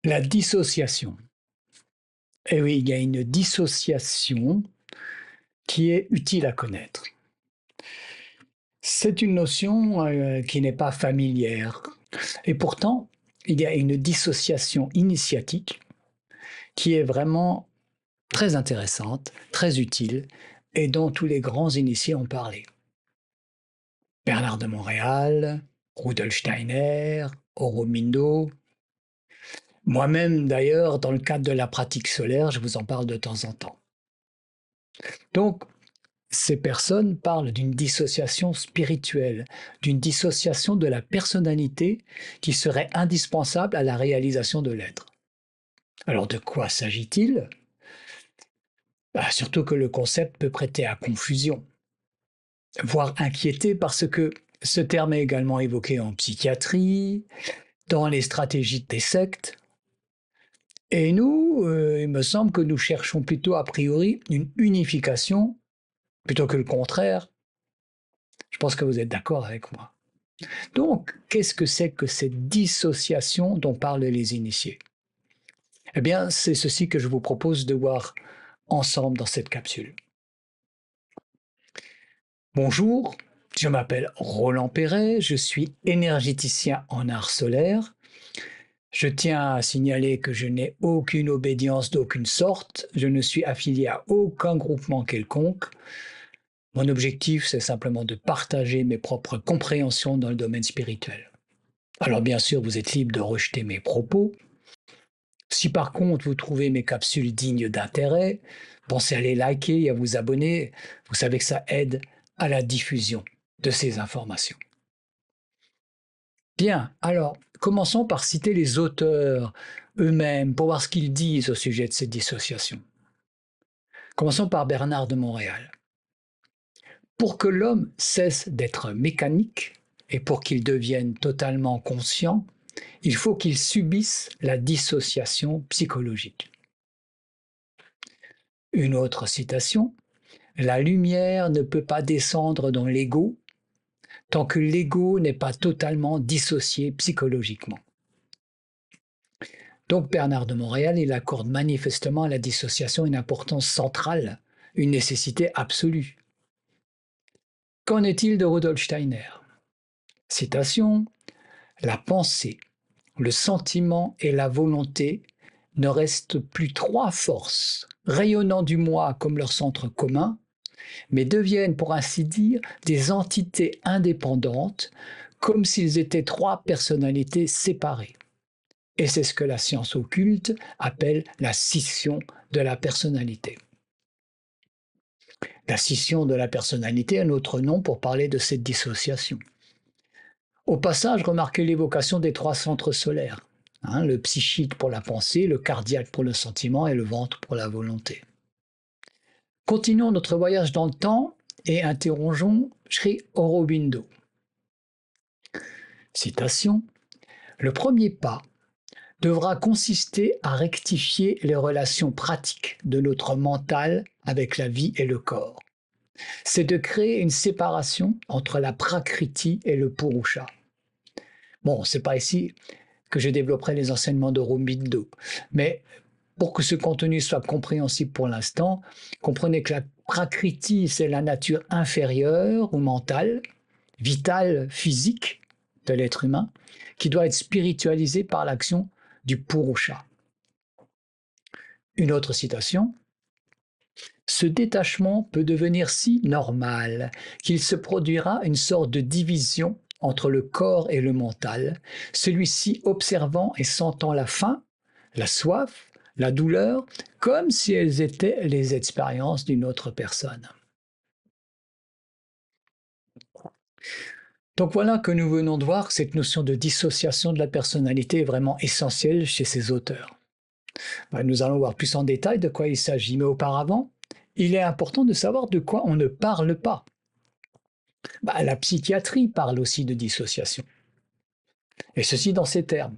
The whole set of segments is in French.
La dissociation. Eh oui, il y a une dissociation qui est utile à connaître. C'est une notion qui n'est pas familière. Et pourtant, il y a une dissociation initiatique qui est vraiment très intéressante, très utile, et dont tous les grands initiés ont parlé. Bernard de Montréal, Rudolf Steiner, Aurobindo. Moi-même, d'ailleurs, dans le cadre de la pratique solaire, je vous en parle de temps en temps. Donc, ces personnes parlent d'une dissociation spirituelle, d'une dissociation de la personnalité qui serait indispensable à la réalisation de l'être. Alors de quoi s'agit-il? Surtout que le concept peut prêter à confusion, voire inquiéter parce que ce terme est également évoqué en psychiatrie, dans les stratégies des sectes. Et nous, il me semble que nous cherchons plutôt a priori une unification plutôt que le contraire. Je pense que vous êtes d'accord avec moi. Donc, qu'est-ce que c'est que cette dissociation dont parlent les initiés? Eh bien, c'est ceci que je vous propose de voir ensemble dans cette capsule. Bonjour, je m'appelle Roland Perret, je suis énergéticien en art solaire. Je tiens à signaler que je n'ai aucune obédience d'aucune sorte, je ne suis affilié à aucun groupement quelconque. Mon objectif, c'est simplement de partager mes propres compréhensions dans le domaine spirituel. Alors bien sûr, vous êtes libre de rejeter mes propos. Si par contre vous trouvez mes capsules dignes d'intérêt, pensez à les liker et à vous abonner. Vous savez que ça aide à la diffusion de ces informations. Bien, alors commençons par citer les auteurs eux-mêmes pour voir ce qu'ils disent au sujet de cette dissociation. Commençons par Bernard de Montréal. Pour que l'homme cesse d'être mécanique et pour qu'il devienne totalement conscient, il faut qu'il subisse la dissociation psychologique. Une autre citation, la lumière ne peut pas descendre dans l'ego tant que l'ego n'est pas totalement dissocié psychologiquement. Donc Bernard de Montréal, il accorde manifestement à la dissociation une importance centrale, une nécessité absolue. Qu'en est-il de Rudolf Steiner? Citation, la pensée, le sentiment et la volonté ne restent plus trois forces, rayonnant du moi comme leur centre commun, mais deviennent, pour ainsi dire, des entités indépendantes, comme s'ils étaient trois personnalités séparées. Et c'est ce que la science occulte appelle la scission de la personnalité. La scission de la personnalité est un autre nom pour parler de cette dissociation. Au passage, remarquez l'évocation des trois centres solaires, le psychique pour la pensée, le cardiaque pour le sentiment et le ventre pour la volonté. Continuons notre voyage dans le temps et interrogeons Sri Aurobindo. Citation, le premier pas devra consister à rectifier les relations pratiques de notre mental avec la vie et le corps. C'est de créer une séparation entre la prakriti et le purusha. Bon, c'est pas ici que je développerai les enseignements d'Aurobindo, mais pour que ce contenu soit compréhensible pour l'instant, comprenez que la prakriti, c'est la nature inférieure ou mentale, vitale, physique de l'être humain, qui doit être spiritualisée par l'action du purusha. Une autre citation. Ce détachement peut devenir si normal qu'il se produira une sorte de division entre le corps et le mental, celui-ci observant et sentant la faim, la soif, la douleur, comme si elles étaient les expériences d'une autre personne. Donc voilà que nous venons de voir que cette notion de dissociation de la personnalité est vraiment essentielle chez ces auteurs. Nous allons voir plus en détail de quoi il s'agit, mais auparavant, il est important de savoir de quoi on ne parle pas. La psychiatrie parle aussi de dissociation, et ceci dans ces termes.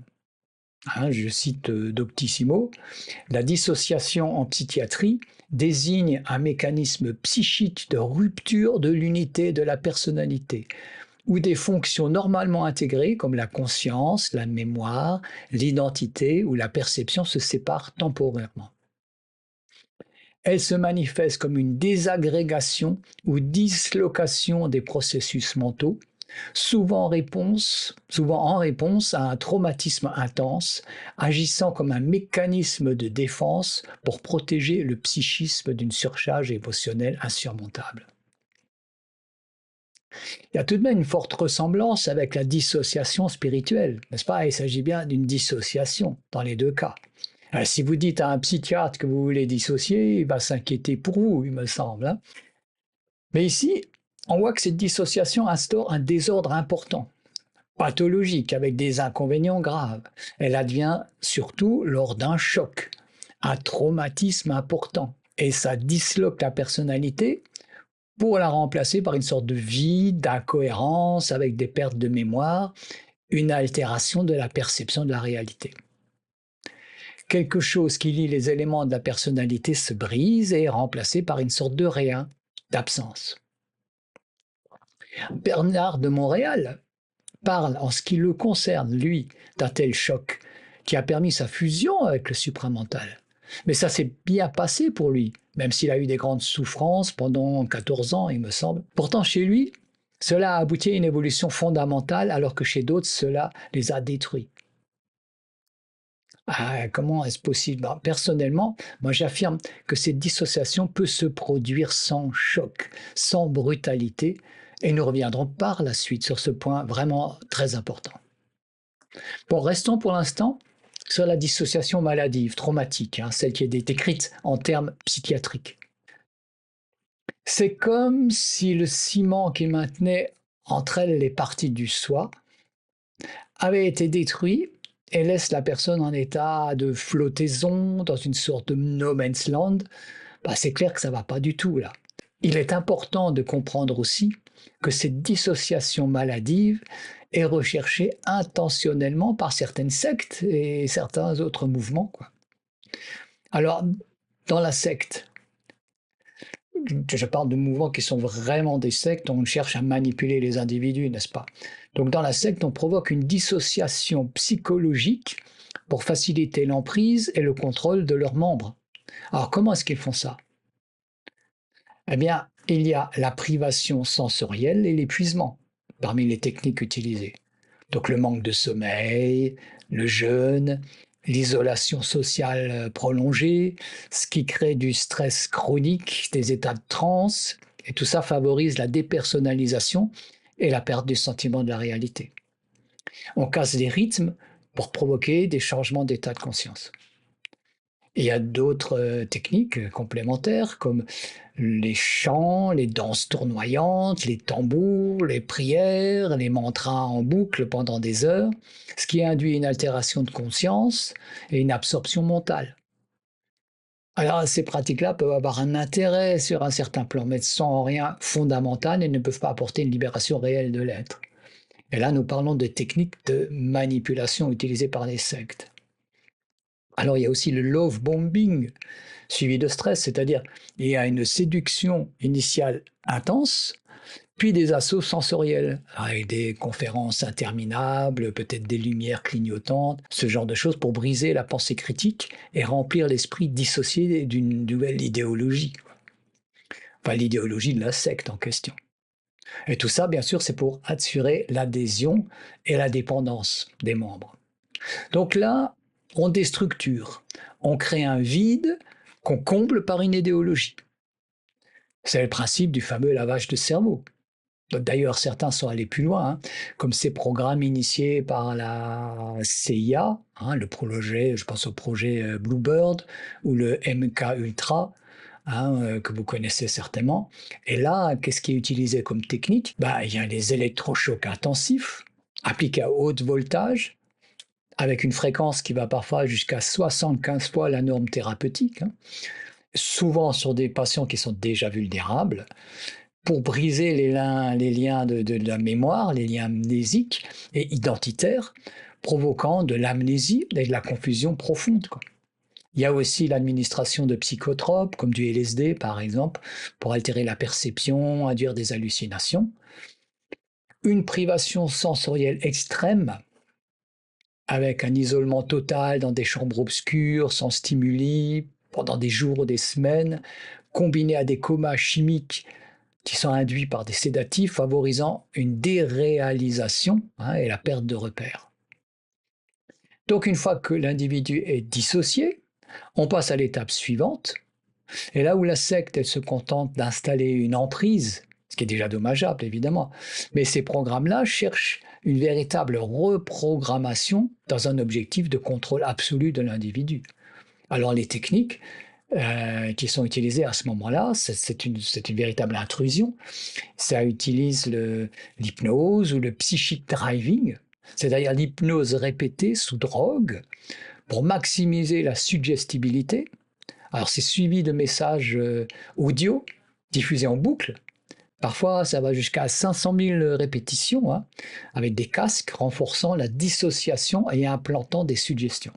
Je cite Doctissimo, la dissociation en psychiatrie désigne un mécanisme psychique de rupture de l'unité de la personnalité, où des fonctions normalement intégrées comme la conscience, la mémoire, l'identité ou la perception se séparent temporairement. Elle se manifeste comme une désagrégation ou dislocation des processus mentaux, souvent en réponse à un traumatisme intense, agissant comme un mécanisme de défense pour protéger le psychisme d'une surcharge émotionnelle insurmontable. Il y a tout de même une forte ressemblance avec la dissociation spirituelle, n'est-ce pas? Il s'agit bien d'une dissociation dans les deux cas. Si vous dites à un psychiatre que vous voulez dissocier, il va s'inquiéter pour vous, il me semble, hein. Mais ici, on voit que cette dissociation instaure un désordre important, pathologique, avec des inconvénients graves. Elle advient surtout lors d'un choc, un traumatisme important, et ça disloque la personnalité pour la remplacer par une sorte de vide, d'incohérence, avec des pertes de mémoire, une altération de la perception de la réalité. Quelque chose qui lie les éléments de la personnalité se brise et est remplacé par une sorte de rien, d'absence. Bernard de Montréal parle, en ce qui le concerne, lui, d'un tel choc qui a permis sa fusion avec le supramental. Mais ça s'est bien passé pour lui, même s'il a eu des grandes souffrances pendant 14 ans, il me semble. Pourtant, chez lui, cela a abouti à une évolution fondamentale, alors que chez d'autres, cela les a détruits. Comment est-ce possible? Personnellement, moi j'affirme que cette dissociation peut se produire sans choc, sans brutalité, et nous reviendrons par la suite sur ce point vraiment très important. Bon, restons pour l'instant sur la dissociation maladive, traumatique, hein, celle qui est décrite en termes psychiatriques. C'est comme si le ciment qui maintenait entre elles les parties du soi avait été détruit et laisse la personne en état de flottaison dans une sorte de no man's land. C'est clair que ça ne va pas du tout là. Il est important de comprendre aussi que cette dissociation maladive est recherchée intentionnellement par certaines sectes et certains autres mouvements, quoi. Alors, dans la secte, je parle de mouvements qui sont vraiment des sectes, on cherche à manipuler les individus, n'est-ce pas? Donc dans la secte, on provoque une dissociation psychologique pour faciliter l'emprise et le contrôle de leurs membres. Alors comment est-ce qu'ils font ça? Eh bien, il y a la privation sensorielle et l'épuisement parmi les techniques utilisées. Donc le manque de sommeil, le jeûne, l'isolation sociale prolongée, ce qui crée du stress chronique, des états de transe, et tout ça favorise la dépersonnalisation et la perte du sentiment de la réalité. On casse les rythmes pour provoquer des changements d'état de conscience. Et il y a d'autres techniques complémentaires comme les chants, les danses tournoyantes, les tambours, les prières, les mantras en boucle pendant des heures, ce qui induit une altération de conscience et une absorption mentale. Alors ces pratiques-là peuvent avoir un intérêt sur un certain plan, mais sans rien fondamental et ne peuvent pas apporter une libération réelle de l'être. Et là, nous parlons de techniques de manipulation utilisées par les sectes. Alors il y a aussi le love bombing, suivi de stress, c'est-à-dire il y a une séduction initiale intense, puis des assauts sensoriels, avec des conférences interminables, peut-être des lumières clignotantes, ce genre de choses pour briser la pensée critique et remplir l'esprit dissocié d'une nouvelle idéologie, enfin l'idéologie de la secte en question. Et tout ça, bien sûr, c'est pour assurer l'adhésion et la dépendance des membres. Donc là, on déstructure, on crée un vide qu'on comble par une idéologie. C'est le principe du fameux lavage de cerveau. D'ailleurs, certains sont allés plus loin, hein, comme ces programmes initiés par la CIA, hein, le projet, je pense au projet Bluebird ou le MK Ultra, hein, que vous connaissez certainement. Et là, qu'est-ce qui est utilisé comme technique? Il y a les électrochocs intensifs appliqués à haute voltage, avec une fréquence qui va parfois jusqu'à 75 fois la norme thérapeutique, hein, souvent sur des patients qui sont déjà vulnérables, pour briser les liens de la mémoire, les liens amnésiques et identitaires, provoquant de l'amnésie et de la confusion profonde, quoi. Il y a aussi l'administration de psychotropes, comme du LSD par exemple, pour altérer la perception, induire des hallucinations. une privation sensorielle extrême, avec un isolement total dans des chambres obscures, sans stimuli, pendant des jours ou des semaines, combiné à des comas chimiques qui sont induits par des sédatifs, favorisant une déréalisation et la perte de repères. Donc une fois que l'individu est dissocié, on passe à l'étape suivante, et là où la secte elle se contente d'installer une emprise, ce qui est déjà dommageable évidemment, mais ces programmes-là cherchent une véritable reprogrammation dans un objectif de contrôle absolu de l'individu. Alors les techniques qui sont utilisées à ce moment-là, c'est une véritable intrusion. Ça utilise l'hypnose ou le psychic driving, c'est-à-dire l'hypnose répétée sous drogue pour maximiser la suggestibilité. Alors c'est suivi de messages audio diffusés en boucle. Parfois, ça va jusqu'à 500 000 répétitions, avec des casques renforçant la dissociation et implantant des suggestions.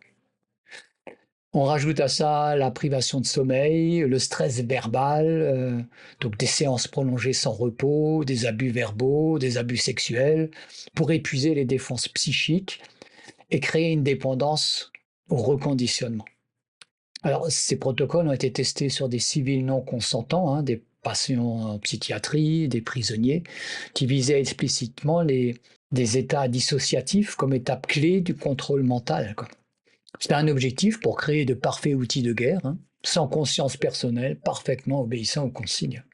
On rajoute à ça la privation de sommeil, le stress verbal, donc des séances prolongées sans repos, des abus verbaux, des abus sexuels, pour épuiser les défenses psychiques et créer une dépendance au reconditionnement. Alors, ces protocoles ont été testés sur des civils non consentants, des patients en psychiatrie, des prisonniers, qui visaient explicitement des états dissociatifs comme étape clé du contrôle mental, quoi. C'était un objectif pour créer de parfaits outils de guerre, sans conscience personnelle, parfaitement obéissant aux consignes.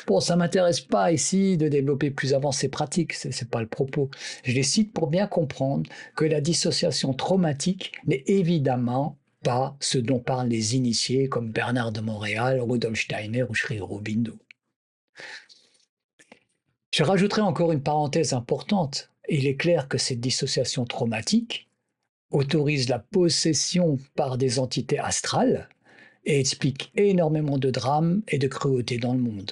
Bon, ça ne m'intéresse pas ici de développer plus avant ces pratiques, ce n'est pas le propos. Je les cite pour bien comprendre que la dissociation traumatique n'est évidemment pas ce dont parlent les initiés comme Bernard de Montréal, Rudolf Steiner ou Sri Aurobindo. Je rajouterai encore une parenthèse importante. Il est clair que cette dissociation traumatique autorise la possession par des entités astrales et explique énormément de drames et de cruauté dans le monde.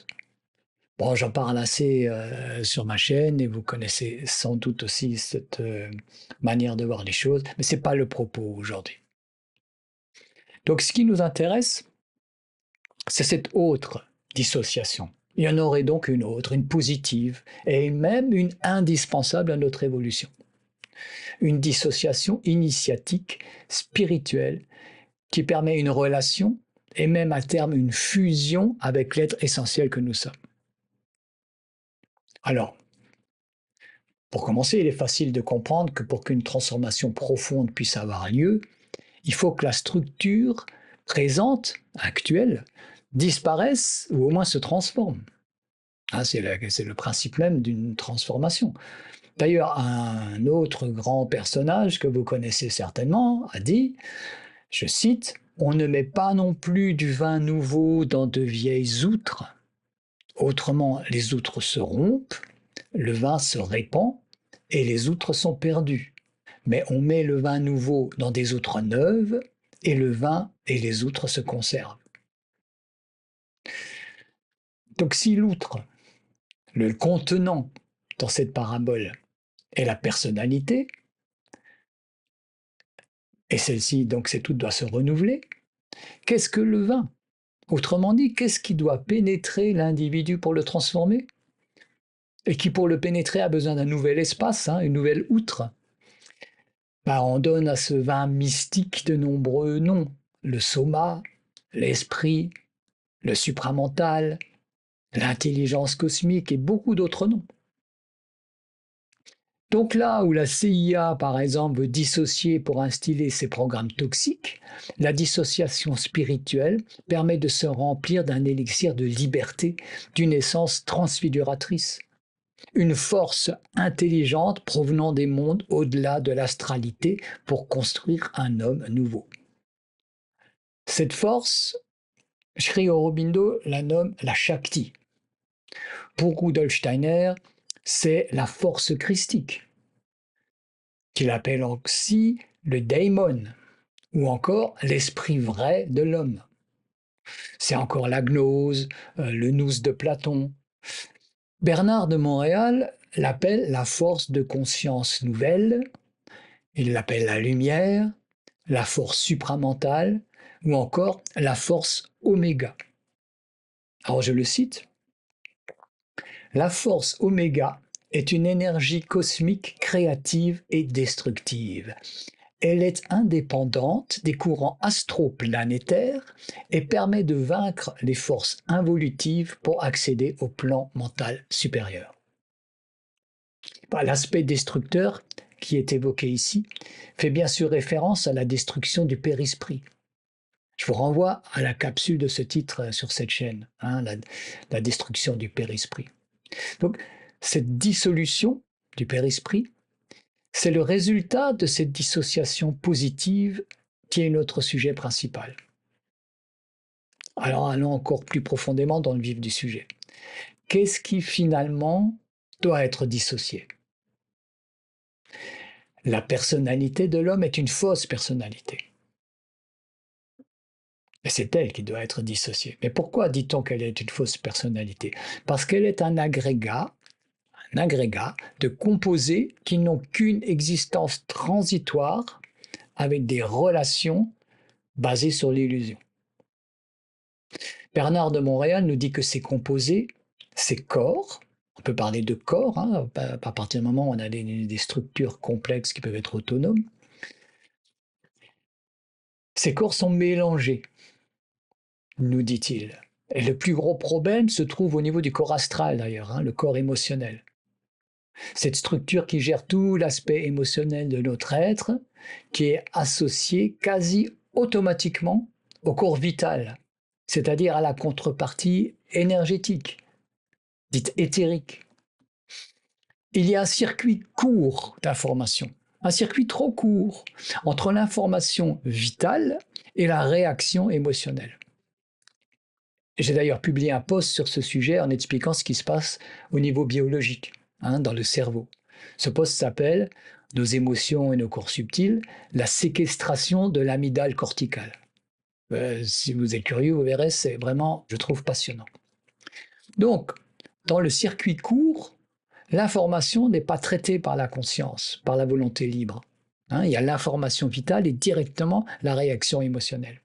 Bon, j'en parle assez sur ma chaîne et vous connaissez sans doute aussi cette manière de voir les choses, mais ce n'est pas le propos aujourd'hui. Donc ce qui nous intéresse, c'est cette autre dissociation. Il y en aurait donc une autre, une positive, et même une indispensable à notre évolution. Une dissociation initiatique, spirituelle, qui permet une relation et même à terme une fusion avec l'être essentiel que nous sommes. Alors, pour commencer, il est facile de comprendre que pour qu'une transformation profonde puisse avoir lieu, il faut que la structure présente, actuelle, disparaisse ou au moins se transforme. C'est le principe même d'une transformation. D'ailleurs, un autre grand personnage que vous connaissez certainement a dit, je cite, « On ne met pas non plus du vin nouveau dans de vieilles outres. Autrement, les outres se rompent, le vin se répand et les outres sont perdues. Mais on met le vin nouveau dans des outres neuves et le vin et les outres se conservent. » Donc si l'outre, le contenant dans cette parabole, est la personnalité, et celle-ci, donc c'est tout, doit se renouveler, qu'est-ce que le vin? Autrement dit, qu'est-ce qui doit pénétrer l'individu pour le transformer? Et qui, pour le pénétrer, a besoin d'un nouvel espace, une nouvelle outre. On donne à ce vin mystique de nombreux noms. Le soma, l'esprit, le supramental, l'intelligence cosmique et beaucoup d'autres noms. Donc là où la CIA, par exemple, veut dissocier pour instiller ses programmes toxiques, la dissociation spirituelle permet de se remplir d'un élixir de liberté, d'une essence transfiguratrice, une force intelligente provenant des mondes au-delà de l'astralité pour construire un homme nouveau. Cette force, Sri Aurobindo la nomme la Shakti. Pour Rudolf Steiner, c'est la force christique, qu'il appelle aussi le daimon, ou encore l'esprit vrai de l'homme. C'est encore la gnose, le nous de Platon. Bernard de Montréal l'appelle la force de conscience nouvelle, il l'appelle la lumière, la force supramentale, ou encore la force oméga. Alors je le cite, « La force oméga est une énergie cosmique créative et destructive. Elle est indépendante des courants astroplanétaires et permet de vaincre les forces involutives pour accéder au plan mental supérieur. L'aspect destructeur qui est évoqué ici fait bien sûr référence à la destruction du périsprit. Je vous renvoie à la capsule de ce titre sur cette chaîne, hein, la destruction du périsprit. Donc, cette dissolution du périsprit, c'est le résultat de cette dissociation positive qui est notre sujet principal. Alors, allons encore plus profondément dans le vif du sujet. Qu'est-ce qui finalement doit être dissocié? La personnalité de l'homme est une fausse personnalité. Et c'est elle qui doit être dissociée. Mais pourquoi dit-on qu'elle est une fausse personnalité? Parce qu'elle est un agrégat de composés qui n'ont qu'une existence transitoire avec des relations basées sur l'illusion. Bernard de Montréal nous dit que ces composés, ces corps, on peut parler de corps, hein, à partir du moment où on a des structures complexes qui peuvent être autonomes, ces corps sont mélangés, nous dit-il. Et le plus gros problème se trouve au niveau du corps astral d'ailleurs, hein, le corps émotionnel. Cette structure qui gère tout l'aspect émotionnel de notre être, qui est associée quasi automatiquement au corps vital, c'est-à-dire à la contrepartie énergétique, dite éthérique. Il y a un circuit court d'information, un circuit trop court entre l'information vitale et la réaction émotionnelle. J'ai d'ailleurs publié un post sur ce sujet en expliquant ce qui se passe au niveau biologique, hein, dans le cerveau. Ce post s'appelle « Nos émotions et nos corps subtils, la séquestration de l'amygdale corticale ». Si vous êtes curieux, vous verrez, c'est vraiment, je trouve, passionnant. Donc, dans le circuit court, l'information n'est pas traitée par la conscience, par la volonté libre. Hein, il y a l'information vitale et directement la réaction émotionnelle.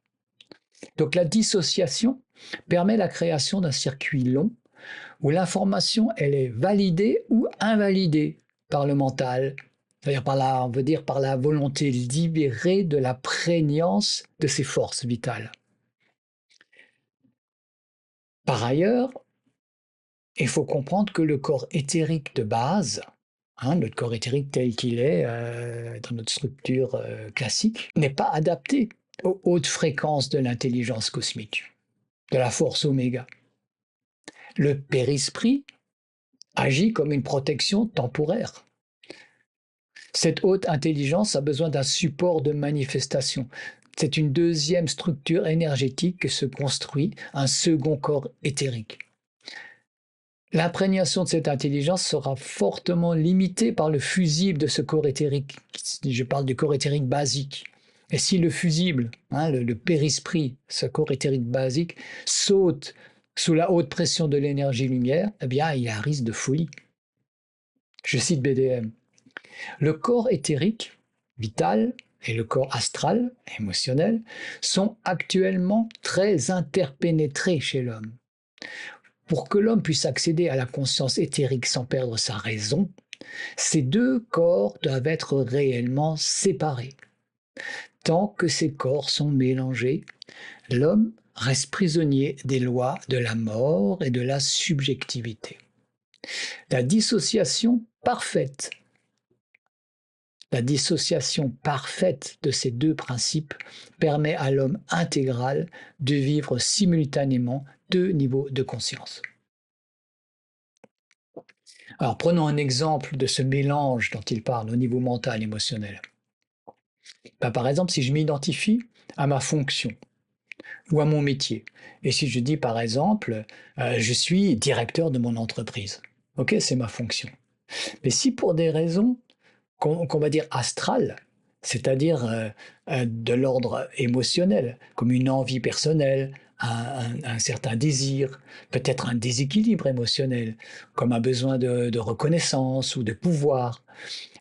Donc la dissociation permet la création d'un circuit long où l'information elle est validée ou invalidée par le mental, c'est-à-dire on veut dire par la volonté libérée de la prégnance de ses forces vitales. Par ailleurs, il faut comprendre que le corps éthérique de base, hein, notre corps éthérique tel qu'il est dans notre structure classique, n'est pas adapté aux hautes fréquences de l'intelligence cosmique, de la force oméga. Le périsprit agit comme une protection temporaire. Cette haute intelligence a besoin d'un support de manifestation. C'est une deuxième structure énergétique que se construit un second corps éthérique. L'imprégnation de cette intelligence sera fortement limitée par le fusible de ce corps éthérique. Je parle du corps éthérique basique. Et si le fusible, hein, le périsprit, ce corps éthérique basique, saute sous la haute pression de l'énergie lumière, eh bien, il y a un risque de folie. Je cite BDM. Le corps éthérique, vital, et le corps astral, émotionnel, sont actuellement très interpénétrés chez l'homme. Pour que l'homme puisse accéder à la conscience éthérique sans perdre sa raison, ces deux corps doivent être réellement séparés. Tant que ces corps sont mélangés, l'homme reste prisonnier des lois de la mort et de la subjectivité. La dissociation parfaite de ces deux principes permet à l'homme intégral de vivre simultanément deux niveaux de conscience. Alors prenons un exemple de ce mélange dont il parle au niveau mental, émotionnel. Par exemple, si je m'identifie à ma fonction ou à mon métier, et si je dis par exemple, je suis directeur de mon entreprise, ok, c'est ma fonction. Mais si pour des raisons qu'on va dire astrales, c'est-à-dire de l'ordre émotionnel, comme une envie personnelle, un certain désir, peut-être un déséquilibre émotionnel, comme un besoin de reconnaissance ou de pouvoir,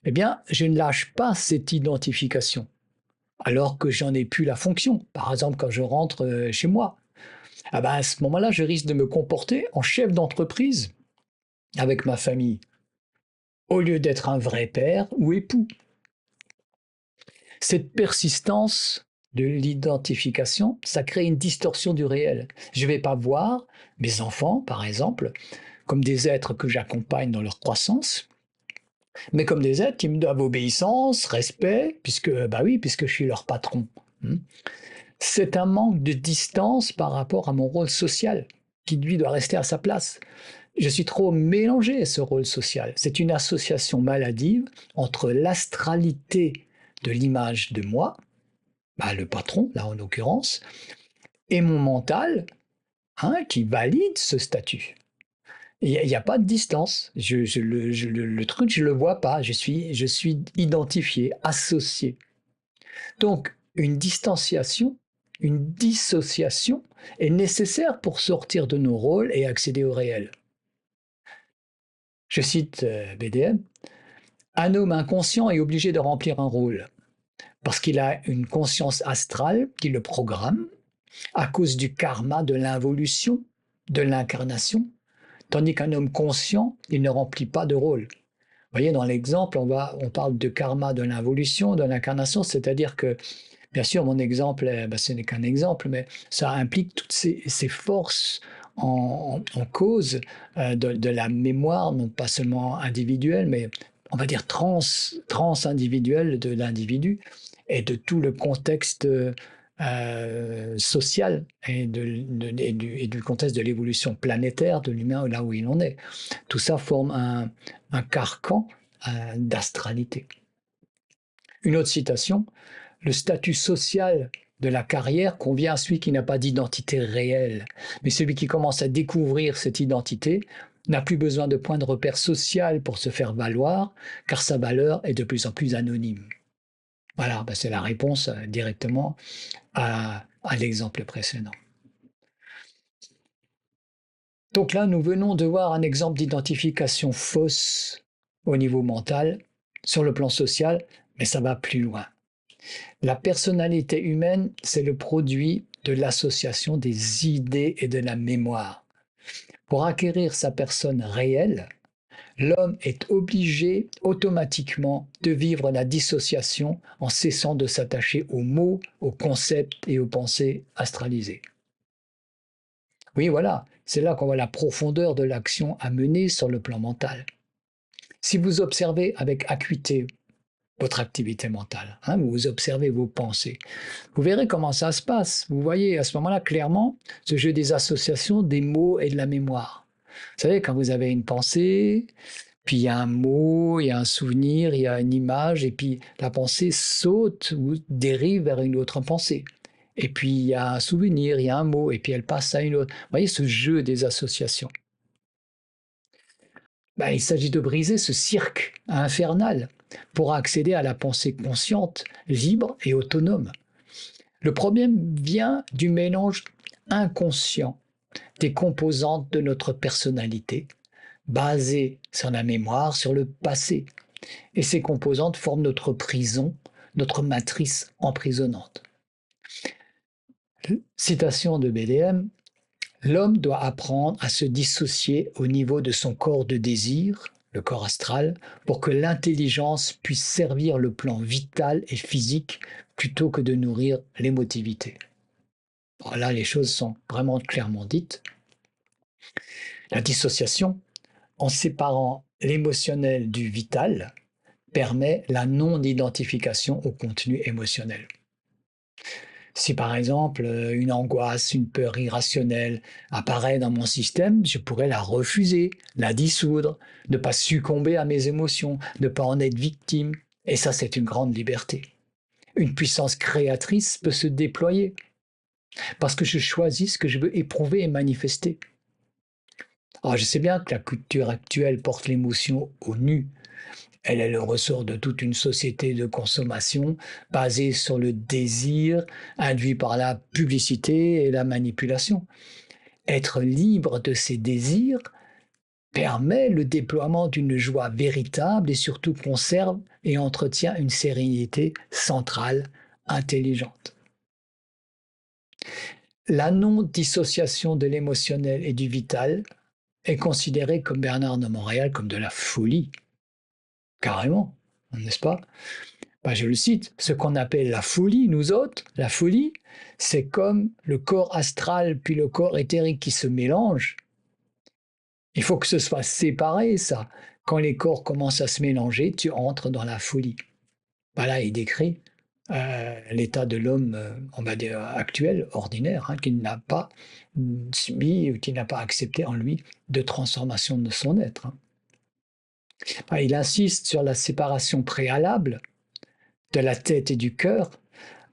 eh bien, je ne lâche pas cette identification, alors que j'en ai plus la fonction. Par exemple, quand je rentre chez moi, ah ben, à ce moment-là, je risque de me comporter en chef d'entreprise avec ma famille. au lieu d'être un vrai père ou époux. Cette persistance de l'identification, ça crée une distorsion du réel. Je ne vais pas voir mes enfants, par exemple, comme des êtres que j'accompagne dans leur croissance, mais comme des êtres qui me doivent obéissance, respect, puisque, bah oui, puisque je suis leur patron. Hmm. C'est un manque de distance par rapport à mon rôle social, qui lui doit rester à sa place. Je suis trop mélangé à ce rôle social. C'est une association maladive entre l'astralité de l'image de moi, bah, le patron, là en l'occurrence, et mon mental, hein, qui valide ce statut. Il n'y a pas de distance. Le truc, je ne le vois pas. Je suis identifié, associé. Donc, une distanciation, une dissociation est nécessaire pour sortir de nos rôles et accéder au réel. Je cite BDM, un homme inconscient est obligé de remplir un rôle parce qu'il a une conscience astrale qui le programme à cause du karma de l'involution, de l'incarnation, tandis qu'un homme conscient, il ne remplit pas de rôle. Vous voyez, dans l'exemple, on parle de karma de l'involution, de l'incarnation, c'est-à-dire que, bien sûr, mon exemple, ce n'est qu'un exemple, mais ça implique toutes ces forces en cause de la mémoire, non pas seulement individuelle, mais on va dire trans-individuelle de l'individu et de tout le contexte social et du contexte de l'évolution planétaire de l'humain là où il en est. Tout ça forme un carcan d'astralité. Une autre citation, le statut social de la carrière convient à celui qui n'a pas d'identité réelle. Mais celui qui commence à découvrir cette identité n'a plus besoin de point de repère social pour se faire valoir, car sa valeur est de plus en plus anonyme. Voilà, ben c'est la réponse directement à l'exemple précédent. Donc là, nous venons de voir un exemple d'identification fausse au niveau mental, sur le plan social, mais ça va plus loin. La personnalité humaine, c'est le produit de l'association des idées et de la mémoire. Pour acquérir sa personne réelle, l'homme est obligé automatiquement de vivre la dissociation en cessant de s'attacher aux mots, aux concepts et aux pensées astralisées. Oui, voilà, c'est là qu'on voit la profondeur de l'action à mener sur le plan mental. Si vous observez avec acuité votre activité mentale, hein, vous observez vos pensées, vous verrez comment ça se passe. Vous voyez à ce moment-là clairement ce jeu des associations, des mots et de la mémoire. Vous savez, quand vous avez une pensée, puis il y a un mot, il y a un souvenir, il y a une image, et puis la pensée saute ou dérive vers une autre pensée. Et puis il y a un souvenir, il y a un mot, et puis elle passe à une autre. Vous voyez ce jeu des associations. Ben, il s'agit de briser ce cirque infernal pour accéder à la pensée consciente, libre et autonome. Le problème vient du mélange inconscient des composantes de notre personnalité, basées sur la mémoire, sur le passé. Et ces composantes forment notre prison, notre matrice emprisonnante. Citation de BDM, l'homme doit apprendre à se dissocier au niveau de son corps de désir, le corps astral, pour que l'intelligence puisse servir le plan vital et physique plutôt que de nourrir l'émotivité. Alors là, les choses sont vraiment clairement dites. La dissociation, en séparant l'émotionnel du vital, permet la non-identification au contenu émotionnel. Si par exemple une angoisse, une peur irrationnelle apparaît dans mon système, je pourrais la refuser, la dissoudre, ne pas succomber à mes émotions, ne pas en être victime. Et ça, c'est une grande liberté. Une puissance créatrice peut se déployer parce que je choisis ce que je veux éprouver et manifester. Alors je sais bien que la culture actuelle porte l'émotion au nu. Elle est le ressort de toute une société de consommation basée sur le désir induit par la publicité et la manipulation. Être libre de ses désirs permet le déploiement d'une joie véritable et surtout conserve et entretient une sérénité centrale, intelligente. La non-dissociation de l'émotionnel et du vital est considérée comme Bernard de Montréal comme de la folie. carrément, n'est-ce pas? Bah, je le cite, ce qu'on appelle la folie, nous autres, la folie, c'est comme le corps astral puis le corps éthérique qui se mélangent. Il faut que ce soit séparé, ça. Quand les corps commencent à se mélanger, tu entres dans la folie. Voilà, il décrit l'état de l'homme, on va dire, actuel, ordinaire, hein, qui n'a pas subi ou qui n'a pas accepté en lui de transformation de son être. Hein. Ah, il insiste sur la séparation préalable de la tête et du cœur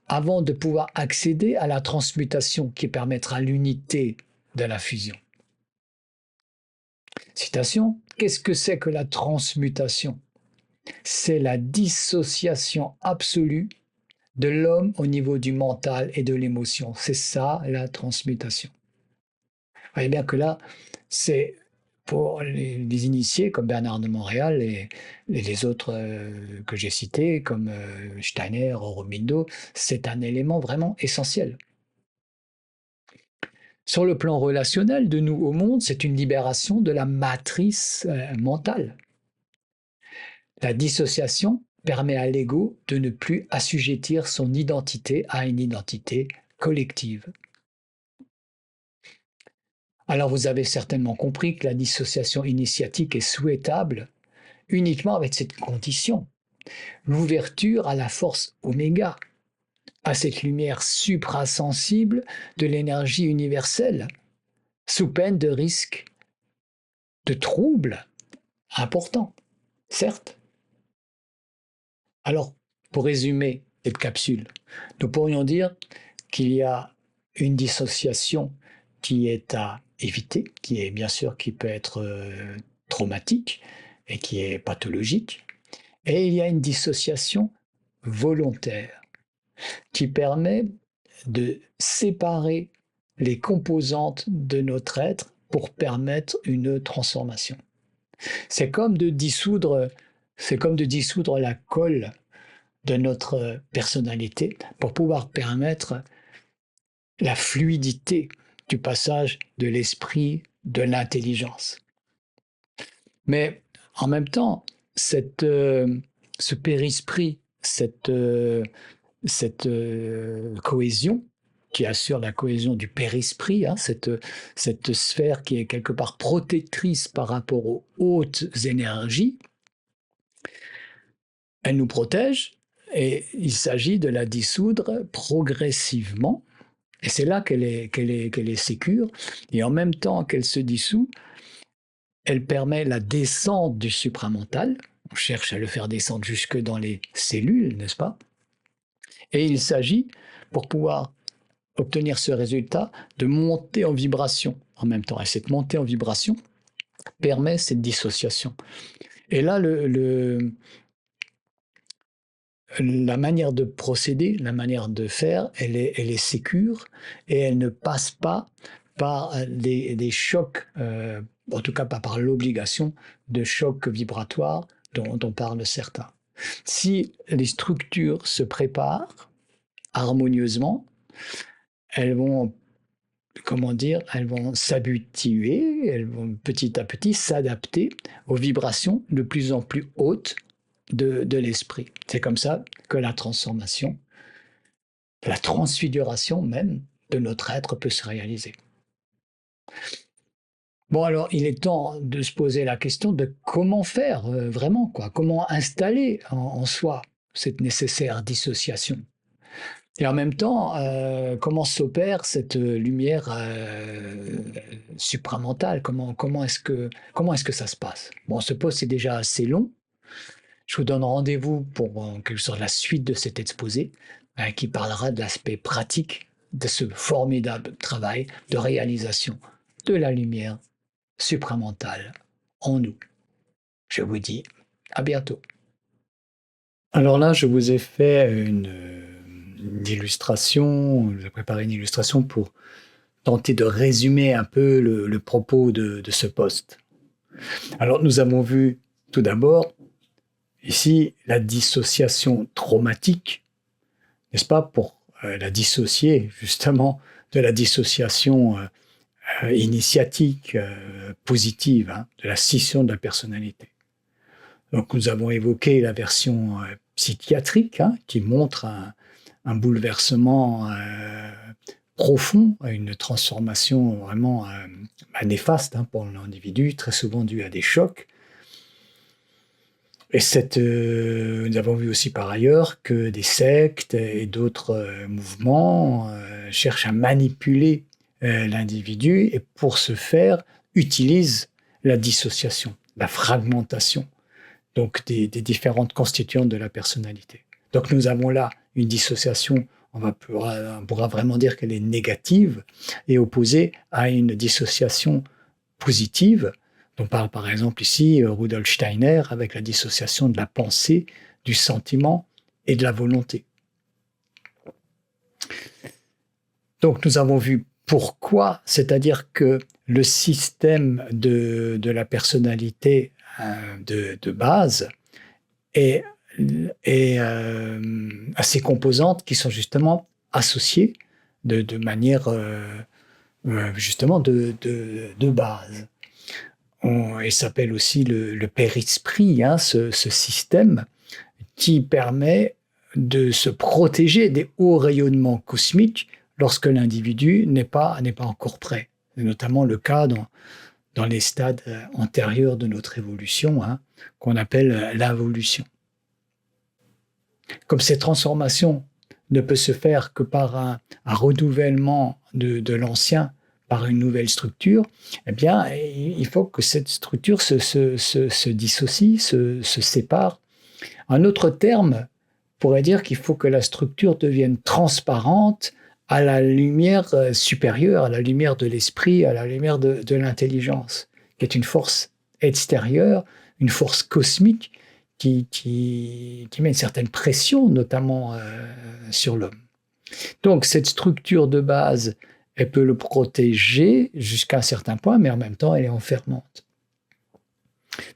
avant de pouvoir accéder à la transmutation qui permettra l'unité de la fusion. Citation, qu'est-ce que c'est que la transmutation? C'est la dissociation absolue de l'homme au niveau du mental et de l'émotion. C'est ça la transmutation. Vous voyez bien que là, c'est pour les initiés comme Bernard de Montréal et les autres que j'ai cités, comme Steiner, Aurobindo, c'est un élément vraiment essentiel. Sur le plan relationnel, de nous au monde, c'est une libération de la matrice mentale. La dissociation permet à l'ego de ne plus assujettir son identité à une identité collective. Alors vous avez certainement compris que la dissociation initiatique est souhaitable uniquement avec cette condition, l'ouverture à la force oméga, à cette lumière suprasensible de l'énergie universelle, sous peine de risques, de troubles importants, certes. Alors, pour résumer cette capsule, nous pourrions dire qu'il y a une dissociation qui est à éviter, qui est bien sûr qui peut être traumatique et qui est pathologique, et il y a une dissociation volontaire qui permet de séparer les composantes de notre être pour permettre une transformation. C'est comme de dissoudre la colle de notre personnalité pour pouvoir permettre la fluidité du passage de l'esprit, de l'intelligence. Mais en même temps, ce périsprit, cette cohésion qui assure la cohésion du périsprit, hein, cette sphère qui est quelque part protectrice par rapport aux hautes énergies, elle nous protège et il s'agit de la dissoudre progressivement. Et c'est là qu'elle est sécure. Et en même temps qu'elle se dissout, elle permet la descente du supramental. On cherche à le faire descendre jusque dans les cellules, n'est-ce pas? Et il s'agit, pour pouvoir obtenir ce résultat, de monter en vibration en même temps. Et cette montée en vibration permet cette dissociation. Et là, la manière de procéder, la manière de faire, elle est sécure et elle ne passe pas par des chocs, en tout cas pas par l'obligation de chocs vibratoires dont parlent certains. Si les structures se préparent harmonieusement, elles vont, elles vont s'habituer, elles vont petit à petit s'adapter aux vibrations de plus en plus hautes de l'esprit. C'est comme ça que la transformation, la transfiguration même de notre être peut se réaliser. Bon, alors, il est temps de se poser la question de comment faire vraiment, quoi, comment installer en soi cette nécessaire dissociation. Et en même temps, comment s'opère cette lumière supramentale, comment est-ce que ça se passe? Bon, ce post est déjà assez long. Je vous donne rendez-vous pour en quelque sorte la suite de cet exposé qui parlera de l'aspect pratique de ce formidable travail de réalisation de la lumière supramentale en nous. Je vous dis à bientôt. Alors là, je vous ai fait une illustration, j'ai préparé une illustration pour tenter de résumer un peu le propos de ce post. Alors nous avons vu tout d'abord ici la dissociation traumatique, n'est-ce pas, pour la dissocier justement de la dissociation initiatique, positive, hein, de la scission de la personnalité. Donc nous avons évoqué la version psychiatrique, hein, qui montre un bouleversement profond, une transformation vraiment néfaste, hein, pour l'individu, très souvent due à des chocs. Et nous avons vu aussi par ailleurs que des sectes et d'autres mouvements cherchent à manipuler l'individu et pour ce faire utilisent la dissociation, la fragmentation, donc des différentes constituantes de la personnalité. Donc nous avons là une dissociation, on pourra vraiment dire qu'elle est négative et opposée à une dissociation positive. On parle par exemple ici Rudolf Steiner avec la dissociation de la pensée, du sentiment et de la volonté. Donc nous avons vu pourquoi, c'est-à-dire que le système de la personnalité de base à ces composantes qui sont justement associées de manière justement de base. Il s'appelle aussi le périsprit, hein, ce système qui permet de se protéger des hauts rayonnements cosmiques lorsque l'individu n'est pas encore prêt. C'est notamment le cas dans les stades antérieurs de notre évolution, hein, qu'on appelle l'involution. Comme cette transformation ne peut se faire que par un renouvellement de l'ancien, par une nouvelle structure, eh bien, il faut que cette structure se dissocie, se sépare. Un autre terme pourrait dire qu'il faut que la structure devienne transparente à la lumière supérieure, à la lumière de l'esprit, à la lumière de l'intelligence, qui est une force extérieure, une force cosmique qui met une certaine pression, notamment sur l'homme. Donc, cette structure de base, elle peut le protéger jusqu'à un certain point, mais en même temps, elle est enfermante.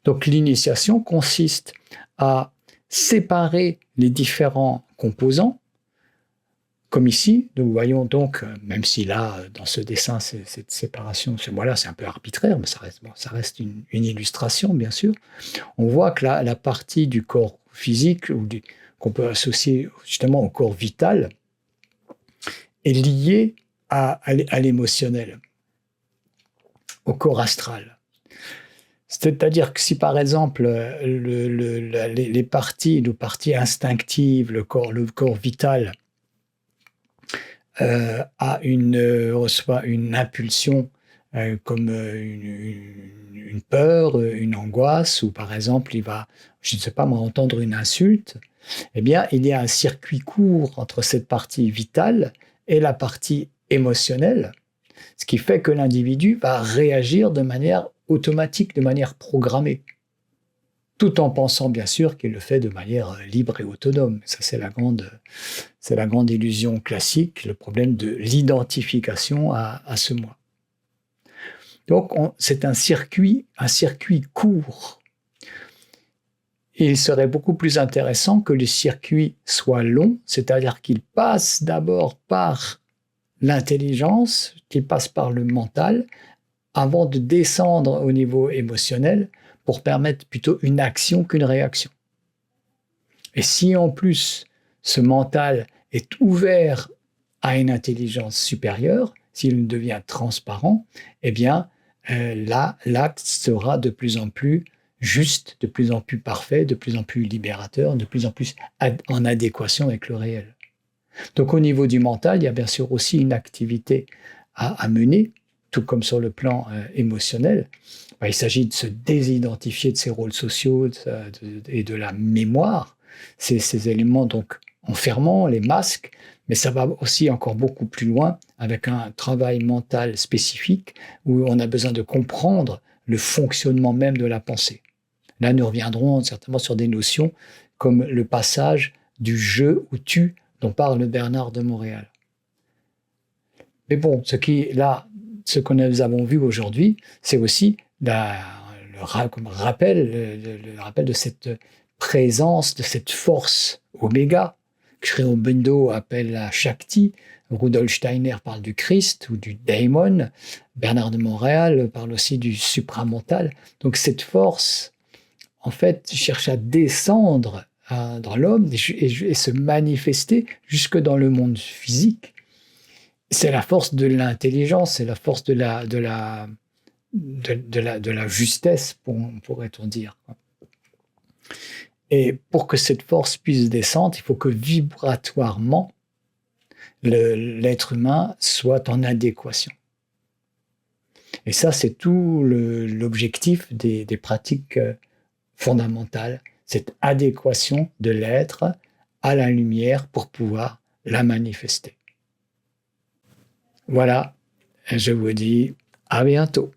Donc, l'initiation consiste à séparer les différents composants, comme ici. Nous voyons donc, même si là, dans ce dessin, cette séparation, c'est un peu arbitraire, mais ça reste une illustration, bien sûr. On voit que la partie du corps physique, qu'on peut associer justement au corps vital, est liée à l'émotionnel, au corps astral. C'est-à-dire que si par exemple les parties instinctives, le corps vital reçoit une impulsion comme une peur, une angoisse, ou par exemple il va, je ne sais pas moi, entendre une insulte, eh bien il y a un circuit court entre cette partie vitale et la partie émotionnelle, ce qui fait que l'individu va réagir de manière automatique, de manière programmée, tout en pensant bien sûr qu'il le fait de manière libre et autonome. Ça, c'est la grande illusion classique, le problème de l'identification à ce moi. Donc, c'est un circuit court. Il serait beaucoup plus intéressant que le circuit soit long, c'est-à-dire qu'il passe d'abord par l'intelligence, qu'il passe par le mental, avant de descendre au niveau émotionnel pour permettre plutôt une action qu'une réaction. Et si en plus ce mental est ouvert à une intelligence supérieure, s'il devient transparent, eh bien là, l'acte sera de plus en plus juste, de plus en plus parfait, de plus en plus libérateur, de plus en plus en adéquation avec le réel. Donc au niveau du mental, il y a bien sûr aussi une activité à mener, tout comme sur le plan émotionnel. Il s'agit de se désidentifier de ses rôles sociaux et de la mémoire, ces éléments donc enfermants, les masques, mais ça va aussi encore beaucoup plus loin avec un travail mental spécifique où on a besoin de comprendre le fonctionnement même de la pensée. Là, nous reviendrons certainement sur des notions comme le passage du « je » au « tu » dont parle Bernard de Montréal. Mais bon, ce que nous avons vu aujourd'hui, c'est aussi le rappel de cette présence, de cette force oméga, que Sri Aurobindo appelle la Shakti, Rudolf Steiner parle du Christ ou du daimon, Bernard de Montréal parle aussi du supramental. Donc cette force en fait, cherche à descendre dans l'homme et se manifester jusque dans le monde physique. C'est la force de l'intelligence, c'est la force de la justesse, pourrait-on dire. Et pour que cette force puisse descendre, il faut que vibratoirement, l'être humain soit en adéquation. Et ça, c'est tout l'objectif des pratiques fondamentales, cette adéquation de l'être à la lumière pour pouvoir la manifester. Voilà, je vous dis à bientôt.